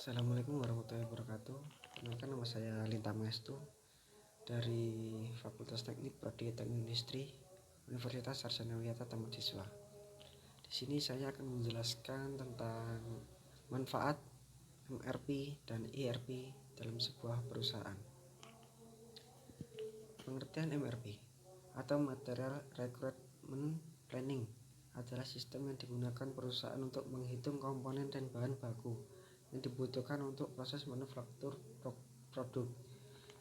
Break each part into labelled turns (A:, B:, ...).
A: Assalamualaikum warahmatullahi wabarakatuh. Kenalkan, nama saya Linta Mestu dari Fakultas Teknik Prodi Teknik Industri Universitas Sarjana Wiyata Taman Siswa. Di sini saya akan menjelaskan tentang manfaat MRP dan ERP dalam sebuah perusahaan. Pengertian MRP atau Material Requirement Planning adalah sistem yang digunakan perusahaan untuk menghitung komponen dan bahan baku yang dibutuhkan untuk proses manufaktur produk.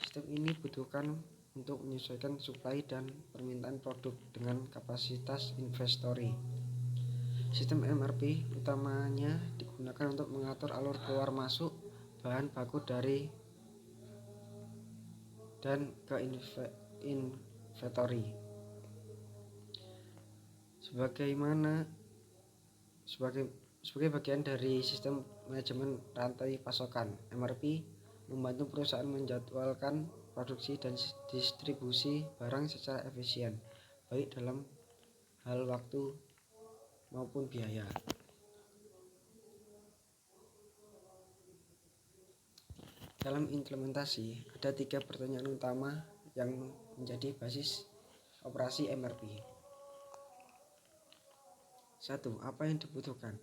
A: Sistem ini dibutuhkan untuk menyesuaikan suplai dan permintaan produk dengan kapasitas inventory. Sistem MRP utamanya digunakan untuk mengatur alur keluar masuk bahan baku dari dan ke inventory. Sebagai bagian dari sistem manajemen rantai pasokan, MRP membantu perusahaan menjadwalkan produksi dan distribusi barang secara efisien, baik dalam hal waktu maupun biaya. Dalam implementasi, ada 3 pertanyaan utama yang menjadi basis operasi MRP. 1. Apa yang dibutuhkan?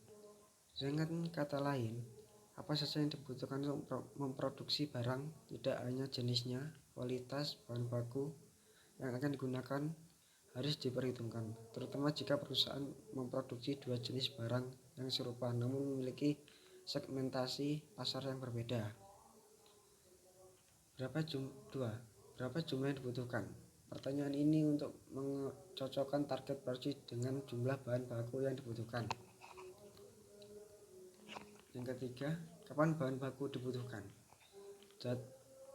A: Dengan kata lain, apa saja yang dibutuhkan untuk memproduksi barang, tidak hanya jenisnya, kualitas, bahan baku yang akan digunakan harus diperhitungkan, terutama jika perusahaan memproduksi 2 jenis barang yang serupa namun memiliki segmentasi pasar yang berbeda. Berapa jumlah yang dibutuhkan? Pertanyaan ini untuk mencocokkan target produksi dengan jumlah bahan baku yang dibutuhkan. Yang ketiga, kapan bahan baku dibutuhkan?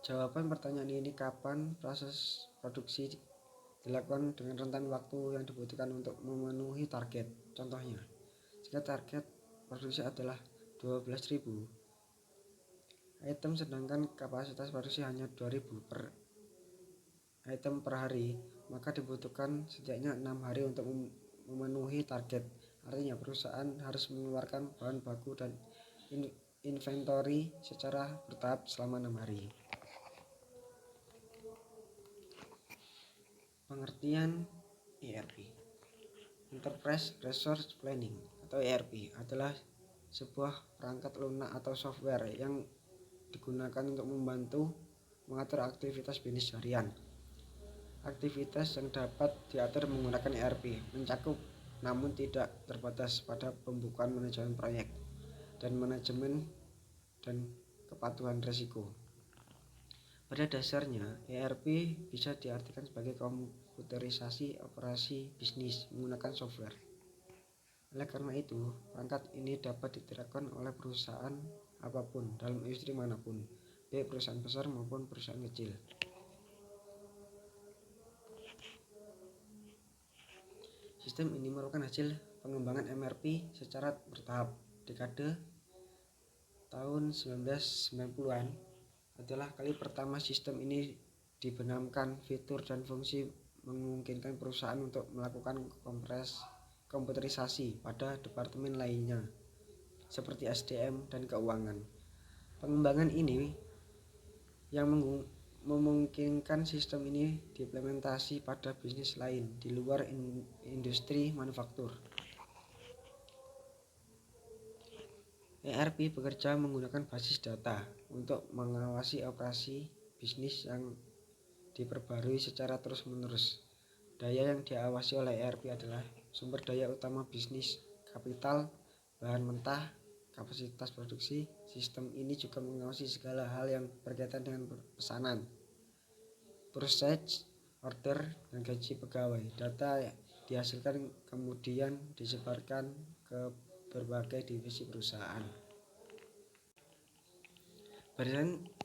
A: Jawaban pertanyaan ini kapan proses produksi dilakukan dengan rentan waktu yang dibutuhkan untuk memenuhi target. Contohnya, jika target produksi adalah 12.000 item sedangkan kapasitas produksi hanya 2.000 per item per hari, maka dibutuhkan setidaknya 6 hari untuk memenuhi target. Artinya perusahaan harus mengeluarkan bahan baku dan inventory secara bertahap selama 6 hari. Pengertian ERP. Enterprise Resource Planning atau ERP adalah sebuah perangkat lunak atau software yang digunakan untuk membantu mengatur aktivitas bisnis harian. Aktivitas yang dapat diatur menggunakan ERP mencakup namun tidak terbatas pada pembukuan, manajemen proyek, dan manajemen dan kepatuhan risiko. Pada dasarnya, ERP bisa diartikan sebagai komputerisasi operasi bisnis menggunakan software. Oleh karena itu, perangkat ini dapat diterapkan oleh perusahaan apapun dalam industri manapun, baik perusahaan besar maupun perusahaan kecil. Sistem ini merupakan hasil pengembangan MRP secara bertahap. Dekade tahun 1990-an adalah kali pertama sistem ini dibenamkan fitur dan fungsi memungkinkan perusahaan untuk melakukan komputerisasi pada departemen lainnya seperti SDM dan keuangan. Pengembangan ini yang memungkinkan sistem ini diimplementasi pada bisnis lain di luar industri manufaktur. ERP bekerja menggunakan basis data untuk mengawasi operasi bisnis yang diperbarui secara terus-menerus. Daya yang diawasi oleh ERP adalah sumber daya utama bisnis, kapital, bahan mentah, kapasitas produksi. Sistem ini juga mengawasi segala hal yang berkaitan dengan pesanan, purchase order, dan gaji pegawai. Data dihasilkan kemudian disebarkan ke berbagai divisi perusahaan.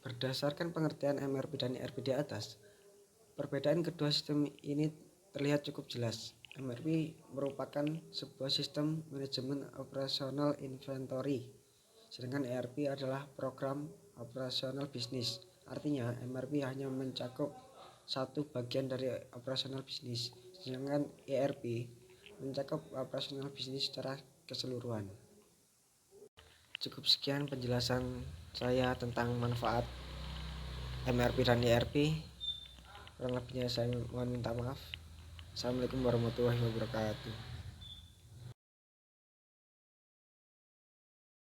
A: Berdasarkan pengertian MRP dan ERP di atas, perbedaan kedua sistem ini terlihat cukup jelas. MRP merupakan sebuah sistem manajemen operasional inventory, sedangkan ERP adalah program operasional bisnis. Artinya, MRP hanya mencakup satu bagian dari operasional bisnis, sedangkan ERP mencakup operasional bisnis secara keseluruhan. Cukup sekian penjelasan saya tentang manfaat MRP dan ERP. Kurang lebihnya saya mohon minta maaf. Assalamualaikum warahmatullahi wabarakatuh.